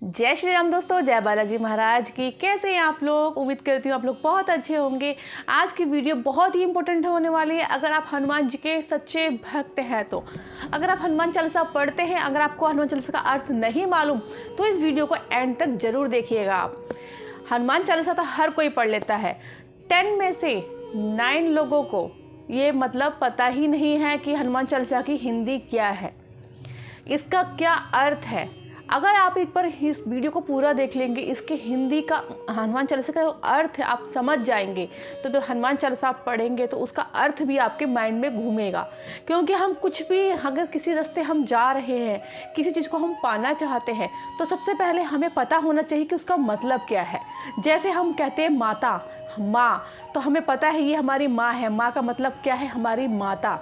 जय श्री राम दोस्तों, जय बालाजी महाराज की। कैसे हैं आप लोग? उम्मीद करती हूँ आप लोग बहुत अच्छे होंगे। आज की वीडियो बहुत ही इंपॉर्टेंट होने वाली है। अगर आप हनुमान जी के सच्चे भक्त हैं तो अगर आप हनुमान चालीसा पढ़ते हैं, अगर आपको हनुमान चालीसा का अर्थ नहीं मालूम तो इस वीडियो को एंड तक जरूर देखिएगा। आप हनुमान चालीसा तो हर कोई पढ़ लेता है। 10 में से 9 लोगों को ये मतलब पता ही नहीं है कि हनुमान चालीसा की हिंदी क्या है, इसका क्या अर्थ है। अगर आप एक बार इस वीडियो को पूरा देख लेंगे, इसके हिंदी का हनुमान चालीसा का अर्थ है आप समझ जाएंगे, तो जो हनुमान चालीसा आप पढ़ेंगे तो उसका अर्थ भी आपके माइंड में घूमेगा। क्योंकि हम कुछ भी, अगर किसी रास्ते हम जा रहे हैं, किसी चीज़ को हम पाना चाहते हैं, तो सबसे पहले हमें पता होना चाहिए कि उसका मतलब क्या है। जैसे हम कहते हैं माता, माँ, तो हमें पता है ये हमारी माँ है। माँ का मतलब क्या है? हमारी माता।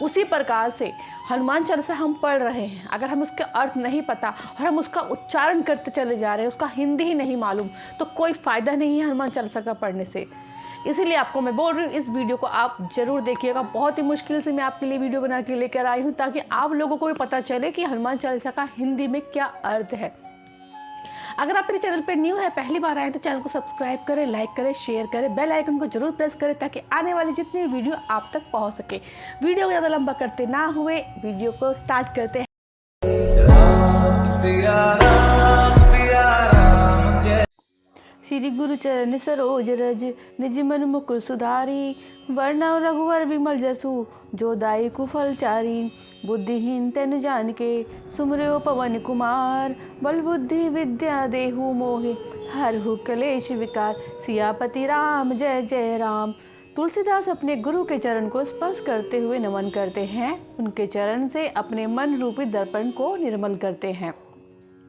उसी प्रकार से हनुमान चालीसा हम पढ़ रहे हैं, अगर हम उसका अर्थ नहीं पता और हम उसका उच्चारण करते चले जा रहे हैं, उसका हिंदी ही नहीं मालूम, तो कोई फ़ायदा नहीं है हनुमान चालीसा का पढ़ने से। इसीलिए आपको मैं बोल रही हूँ, इस वीडियो को आप ज़रूर देखिएगा। बहुत ही मुश्किल से मैं आपके लिए वीडियो बना के लेकर आई हूँ, ताकि आप लोगों को भी पता चले कि हनुमान चालीसा का हिंदी में क्या अर्थ है। अगर आप मेरे चैनल पर न्यू है, पहली बार आए, तो चैनल को सब्सक्राइब करें, लाइक करें, शेयर करें, बेल आइकन को जरूर प्रेस करें, ताकि आने वाली जितनी वीडियो आप तक पहुंच सके। वीडियो को ज़्यादा लंबा करते ना हुए वीडियो को स्टार्ट करते हैं। श्री गुरु चरण सरोज रज, निज मन मुकुर सुधारी, वर्णव रघुवर विमल जसु, जो दाई कुफल चारी। बुद्धिहीन तनु जानिके, सुमरो पवन कुमार, बल बुद्धि विद्या देहु मोहे, हरहु कलेश विकार। सियापति राम जय जय राम। तुलसीदास अपने गुरु के चरण को स्पर्श करते हुए नमन करते हैं। उनके चरण से अपने मन रूपी दर्पण को निर्मल करते हैं।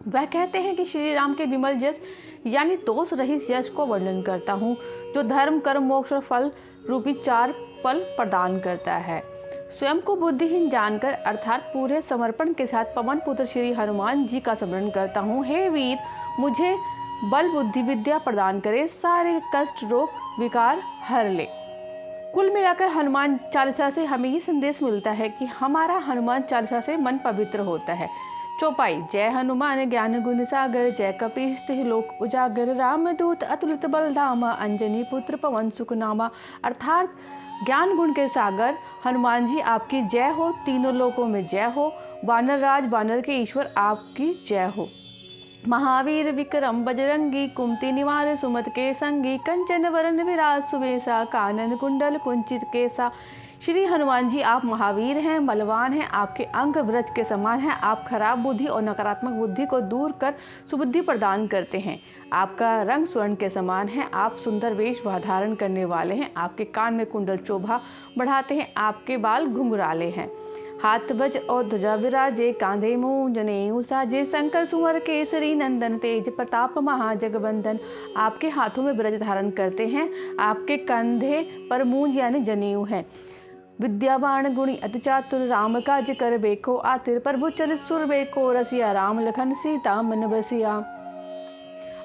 वह कहते हैं कि श्री राम के विमल जस यानी दोष रहित यश को वर्णन करता हूँ, जो धर्म कर्म मोक्ष और फल रूपी 4 फल प्रदान करता है। स्वयं को बुद्धिहीन जानकर अर्थात पूरे समर्पण के साथ पवन पुत्र श्री हनुमान जी का स्मरण करता हूँ। हे वीर, मुझे बल बुद्धि विद्या प्रदान करे, सारे कष्ट रोग विकार हर ले। कुल मिलाकर हनुमान चालीसा से हमें ये संदेश मिलता है कि हमारा हनुमान चालीसा से मन पवित्र होता है। चौपाई। जय हनुमान ज्ञान गुण सागर, जय कपीस तिहुँ लोक उजागर, रामदूत अतुलित बल धामा, अंजनी पुत्र पवन सुख नामा। अर्थात ज्ञान गुण के सागर हनुमान जी आपकी जय हो, तीनों लोकों में जय हो। वानर राज वानर के ईश्वर आपकी जय हो। महावीर विक्रम बजरंगी, कुमति निवार सुमत के संगी, कंचन वरण विराज सुबेसा, कानन कुंडल कुंचित केसा। श्री हनुमान जी आप महावीर हैं, बलवान हैं, आपके अंग वृक्ष के समान हैं। आप खराब बुद्धि और नकारात्मक बुद्धि को दूर कर सुबुद्धि प्रदान करते हैं। आपका रंग स्वर्ण के समान है। आप सुंदर वेश धारण करने वाले हैं। आपके कान में कुंडल शोभा बढ़ाते हैं। आपके बाल घुंघराले हैं। हाथ ध्वज और ध्वजा विराजे, कांधे मुंज जनेऊ साजे, शंकर सुवर केसरी नंदन, तेज प्रताप महाजगबंदन। आपके हाथों में ब्रज धारण करते हैं। आपके कंधे पर मूंज यानी जनेऊ है। विद्यावान गुणी अति चातुर, राम काज कर बेको आतिर, प्रभु चरित सुर बेको रसिया, राम लखन सीता मन बसिया।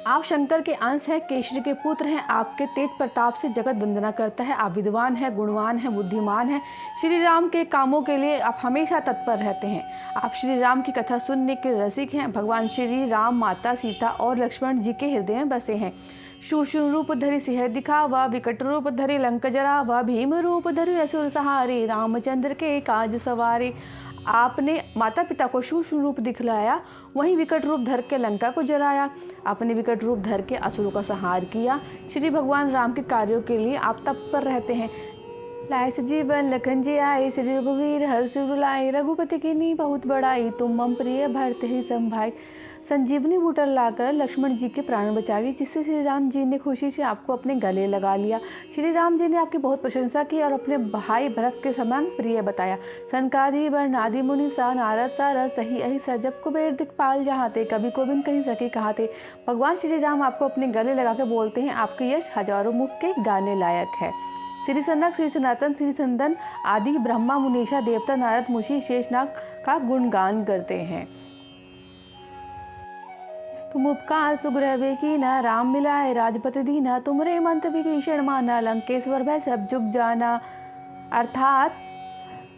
आप शंकर के अंश हैं, केशरी के पुत्र हैं। आपके तेज प्रताप से जगत वंदना करता है। आप विद्वान हैं, गुणवान हैं, बुद्धिमान हैं। श्री राम के कामों के लिए आप हमेशा तत्पर रहते हैं। आप श्री राम की कथा सुनने के रसिक हैं। भगवान श्री राम माता सीता और लक्ष्मण जी के हृदय में बसे हैं। सूक्ष्म रूप धरि सिंह दिखावा, विकट रूप धरि लंक जरावा, भीम रूप धरि असुर सहारे, रामचंद्र के काज सवारे। आपने माता पिता को सूक्ष्म रूप दिखलाया, वहीं विकट रूप धर के लंका को जराया। आपने विकट रूप धर के असुरों का संहार किया। श्री भगवान राम के कार्यों के लिए आप तत्पर रहते हैं। लाए सजीवन लखन जी आए, श्री रघुवीर हर्ष रुलाए, रघुपति की नी बहुत बड़ाई, तुम मम प्रिय भरत ही संभाई। संजीवनी बूटा लाकर लक्ष्मण जी के प्राण बचा लिए, जिससे श्री राम जी ने खुशी से आपको अपने गले लगा लिया। श्री राम जी ने आपकी बहुत प्रशंसा की और अपने भाई भरत के समान प्रिय बताया। सनकादि वर्णादि मुनि सा, नारद सारद सही अहिसा, जब कुबेर दिक्पाल जहाँ थे, कभी गोविंद कहीं सके कहाँ थे। भगवान श्री राम आपको अपने गले लगा के बोलते हैं, आपके यश हजारों मुख के गाने लायक है। श्री सनक, श्री सनातन, श्री संदन आदि ब्रह्मा मुनीषा देवता नारद मुषि शेषनाग का गुणगान करते हैं। तुम उपकार सुग्रीव कीना, राम मिलाए राजपति दीना, तुमरे मंत्र विभीषण माना, लंकेश्वर भय सब जुग जाना। अर्थात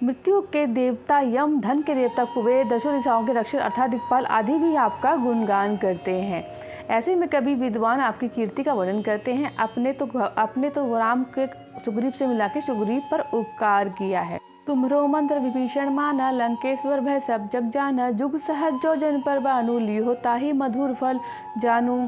मृत्यु के देवता यम, धन के देवता कुबेर, दशों दिशाओं के रक्षक अर्थात दिक्पाल आदि भी आपका गुणगान करते हैं। ऐसे में कभी विद्वान आपकी कीर्ति का वर्णन करते हैं। अपने तो राम के सुग्रीव से मिला के सुग्रीव पर उपकार किया है। तुम्हरो मंत्र विभीषण माना, लंकेश्वर भय सब जग जाना, जुग सहज जो जन पर बानु, लियो ताहि मधुर फल जानू।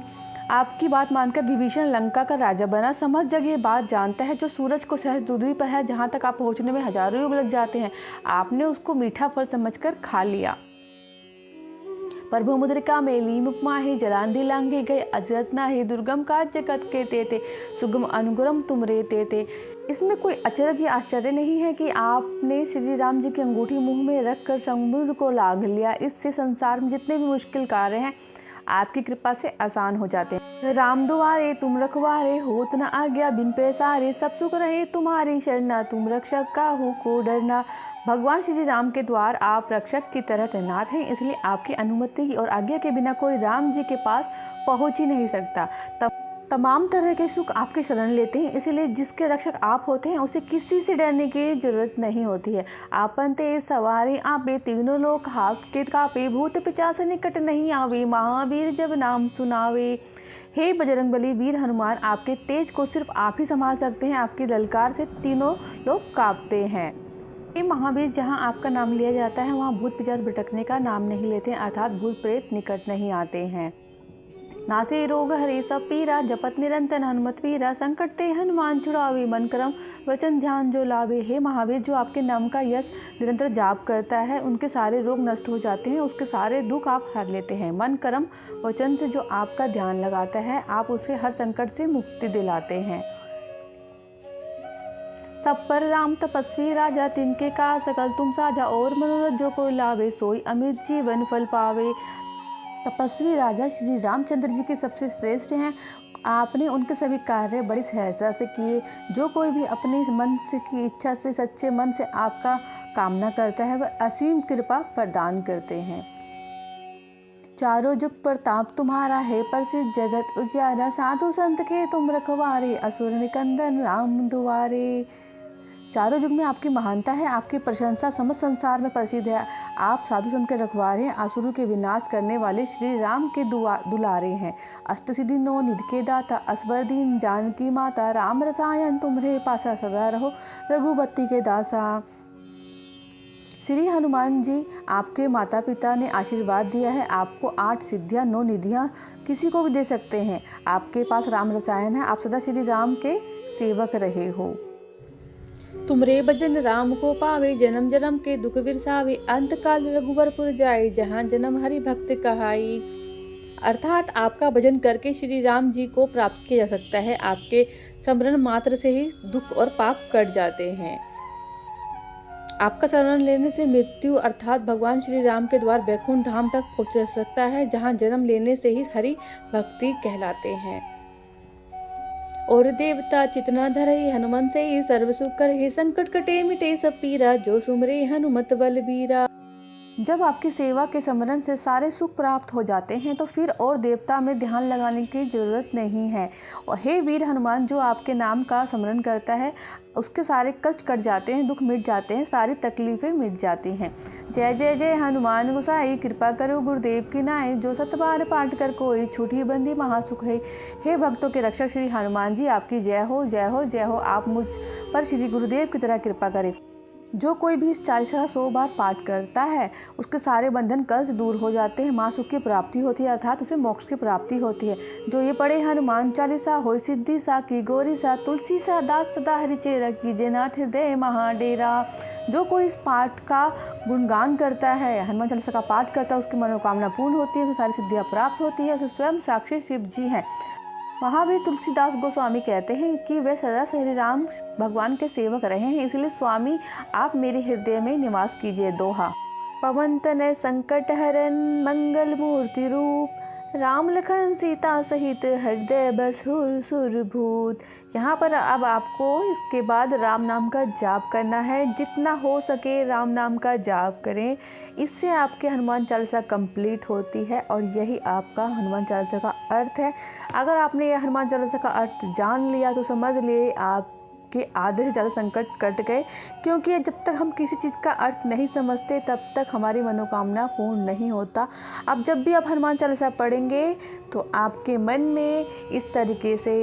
आपकी बात मानकर विभीषण लंका का राजा बना। समस्त जग ये बात जानता है, जो सूरज को सहज दूरी पर है, जहाँ तक आप पहुँचने में हजारों युग लग जाते हैं, आपने उसको मीठा फल समझकर खा लिया। प्रभु मुद्रिका में लीन उपमा ही, जलांधी लांघे गए अजरत नाही, दुर्गम काज जगत के तेते, सुगम अनुग्रम तुम रे तेते। इसमें कोई अचरज या आश्चर्य नहीं है कि आपने श्री राम जी की अंगूठी मुंह में रखकर समुद्र को लांघ लिया। इससे संसार में जितने भी मुश्किल कार्य हैं आपकी कृपा से आसान हो जाते हैं। राम दुआरे तुम रखवारे, होत न आज्ञा बिन पैसारे, सब सुख रहे तुम्हारी शरणा, तुम रक्षक काहू को डरना। भगवान श्री राम के द्वार आप रक्षक की तरह तैनात हैं, इसलिए आपकी अनुमति और आज्ञा के बिना कोई राम जी के पास पहुंच ही नहीं सकता। तमाम तरह के सुख आपके शरण लेते हैं, इसीलिए जिसके रक्षक आप होते हैं उसे किसी से डरने की जरूरत नहीं होती है। आपन ते सवारी आपे, तीनों लोग हाथ के कापे, भूत पिशाच निकट नहीं आवे, महावीर जब नाम सुनावे। हे बजरंगबली वीर हनुमान, आपके तेज को सिर्फ आप ही संभाल सकते हैं। आपकी ललकार से तीनों लोग कांपते हैं। हे महावीर, जहाँ आपका नाम लिया जाता है वहाँ भूत पिशाच भटकने का नाम नहीं लेते हैं, अर्थात भूत प्रेत निकट नहीं आते हैं। नासे रोग हरे सब पीरा, जपत निरंतर हनुमत वीरा, संकट ते हनुमान छुड़ावे, मन करम वचन ध्यान जो लावे। हे महावीर, जो आपके नाम का यश निरंतर जाप करता है उनके सारे रोग नष्ट हो जाते हैं, उसके सारे दुख आप हर लेते हैं। मन कर्म वचन से जो आपका ध्यान लगाता है आप उसे हर संकट से मुक्ति दिलाते हैं। सब पर राम तपस्वी राजा, तिनके का सकल तुम साजा, और मनोरथ जो कोई लावे, सोई अमित जीवन फल पावे। तपस्वी राजा श्री रामचंद्र जी के सबसे श्रेष्ठ हैं। आपने उनके सभी कार्य बड़ी सहजता से किए। जो कोई भी अपने मन से की इच्छा से सच्चे मन से आपका कामना करता है वह असीम कृपा प्रदान करते हैं। चारों जुग प्रताप तुम्हारा है, प्रसिद्ध जगत उजियारा, साधु संत के तुम रखवारे, असुर निकंदन राम दुआरे। चारों युग में आपकी महानता है, आपकी प्रशंसा समस्त संसार में प्रसिद्ध है। आप साधु संत के रखवारे हैं, असुरों के विनाश करने वाले श्री राम के दुलारे हैं। अष्टसिद्धि नौ निधि के दाता, असबर दीन जानकी माता, राम रसायन तुम्हारे पासा, सदा रहो रघुपति के दासा। श्री हनुमान जी, आपके माता पिता ने आशीर्वाद दिया है, आपको 8 सिद्धियाँ 9 निधियाँ किसी को भी दे सकते हैं। आपके पास राम रसायन है, आप सदा श्री राम के सेवक रहे हो। तुमरे भजन राम को पावे, जन्म जन्म के दुख विरसावे, अंत काल रघुवरपुर जाए, जहाँ जन्म हरि भक्त कहाई। अर्थात आपका भजन करके श्री राम जी को प्राप्त किया जा सकता है। आपके स्मरण मात्र से ही दुख और पाप कट जाते हैं। आपका शरण लेने से मृत्यु अर्थात भगवान श्री राम के द्वार बैकुंठ धाम तक पहुँच सकता है, जहाँ जन्म लेने से ही हरि भक्ति कहलाते हैं। और देवता चितना धरई, हनुमान से ही सर्व सुख करहि, संकट कटे मिटे सब पीरा, जो सुमरे हनुमत बलबीरा। जब आपकी सेवा के स्मरण से सारे सुख प्राप्त हो जाते हैं तो फिर और देवता में ध्यान लगाने की जरूरत नहीं है। और हे वीर हनुमान, जो आपके नाम का स्मरण करता है उसके सारे कष्ट कट जाते हैं, दुख मिट जाते हैं, सारी तकलीफें मिट जाती हैं। जय जय जय हनुमान गोसाई, कृपा करो गुरुदेव की नाई, जो सत बार पाठ कर कोई, छूटी बंदी महासुख है। हे भक्तों के रक्षक श्री हनुमान जी, आपकी जय हो जय हो जय हो। आप मुझ पर श्री गुरुदेव की तरह कृपा करें। जो कोई भी इस 40 का 100 बार पाठ करता है उसके सारे बंधन कष्ट दूर हो जाते हैं, माँ सुख की प्राप्ति होती है, अर्थात उसे मोक्ष की प्राप्ति होती है। जो ये पढ़े हनुमान चालीसा, हो सिद्धि सा की गोरी सा, तुलसी सा दास सदा हरि चेरा, कीजे नाथ हृदय महाडेरा। जो कोई इस पाठ का गुणगान करता है, हनुमान चालीसा का पाठ करता है, उसकी मनोकामना पूर्ण होती है, उसे सारी सिद्धियाँ प्राप्त होती है। उसे स्वयं साक्षी शिव जी हैं। महावीर तुलसीदास गोस्वामी कहते हैं कि वे सदा श्री राम भगवान के सेवक रहे हैं, इसलिए स्वामी आप मेरे हृदय में निवास कीजिए। दोहा। पवन तनय संकट हरन, मंगल मूर्ति रूप, राम लखन सीता सहित हृदय बसुर सुरभूत। यहाँ पर अब आपको इसके बाद राम नाम का जाप करना है। जितना हो सके राम नाम का जाप करें, इससे आपके हनुमान चालीसा कंप्लीट होती है और यही आपका हनुमान चालीसा का अर्थ है। अगर आपने यह हनुमान चालीसा का अर्थ जान लिया तो समझ लिए आप के आधे से ज़्यादा संकट कट गए, क्योंकि जब तक हम किसी चीज़ का अर्थ नहीं समझते तब तक हमारी मनोकामना पूर्ण नहीं होता। अब जब भी आप हनुमान चालीसा पढ़ेंगे तो आपके मन में इस तरीके से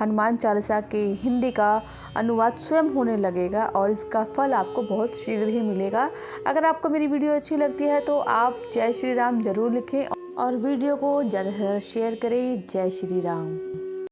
हनुमान चालीसा के हिंदी का अनुवाद स्वयं होने लगेगा और इसका फल आपको बहुत शीघ्र ही मिलेगा। अगर आपको मेरी वीडियो अच्छी लगती है तो आप जय श्री राम ज़रूर लिखें और वीडियो को ज़्यादा से ज़्यादा शेयर करें। जय श्री राम।